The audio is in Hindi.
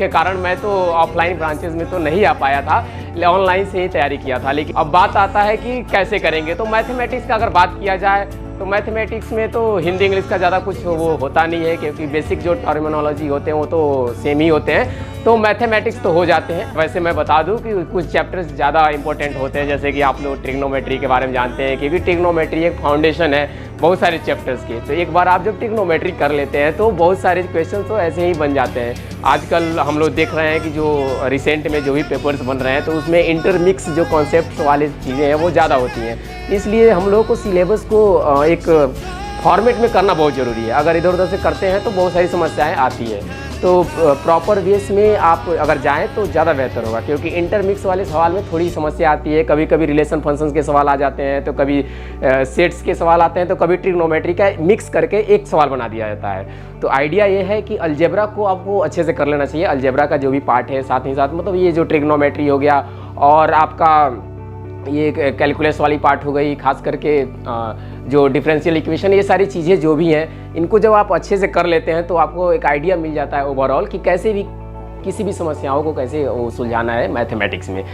के कारण मैं तो ऑफलाइन ब्रांचेस में तो नहीं आ पाया था, ऑनलाइन से ही तैयारी किया था। लेकिन अब बात आता है कि कैसे करेंगे। तो मैथमेटिक्स का अगर बात किया जाए तो मैथमेटिक्स में तो हिंदी इंग्लिश का ज़्यादा कुछ वो होता नहीं है, क्योंकि बेसिक जो टर्मिनोलॉजी होते हैं वो तो सेम ही होते हैं, तो मैथमेटिक्स तो हो जाते हैं। वैसे मैं बता दूं कि कुछ चैप्टर्स ज़्यादा इंपॉर्टेंट होते हैं, जैसे कि आप लोग ट्रिग्नोमेट्री के बारे में जानते हैं, क्योंकि ट्रिग्नोमेट्री एक फाउंडेशन है बहुत सारे चैप्टर्स के। तो एक बार आप जब ट्रिग्नोमेट्री कर लेते हैं तो बहुत सारे क्वेश्चन तो ऐसे ही बन जाते हैं। आजकल हम लोग देख रहे हैं कि जो रिसेंट में जो भी पेपर्स बन रहे हैं तो उसमें इंटरमिक्स जो कॉन्सेप्ट वाली चीज़ें हैं वो ज़्यादा होती हैं। इसलिए हम लोग को सिलेबस को एक फॉर्मेट में करना बहुत ज़रूरी है। अगर इधर उधर से करते हैं तो बहुत सारी समस्याएं आती हैं। तो प्रॉपर वेस में आप अगर जाएं तो ज़्यादा बेहतर होगा, क्योंकि इंटरमिक्स वाले सवाल में थोड़ी समस्या आती है। कभी कभी रिलेशन फंक्शंस के सवाल आ जाते हैं, तो कभी सेट्स के सवाल आते हैं, तो कभी ट्रिग्नोमेट्री का मिक्स करके एक सवाल बना दिया जाता है। तो आइडिया ये है कि अलजेब्रा को आपको अच्छे से कर लेना चाहिए। अलजेब्रा का जो भी पार्ट है, साथ ही साथ मतलब ये जो ट्रिग्नोमेट्री हो गया और आपका ये कैलकुलस वाली पार्ट हो गई, खास करके जो डिफरेंशियल इक्वेशन, ये सारी चीज़ें जो भी हैं, इनको जब आप अच्छे से कर लेते हैं तो आपको एक आइडिया मिल जाता है ओवरऑल कि कैसे भी किसी भी समस्याओं को कैसे सुलझाना है मैथमेटिक्स में।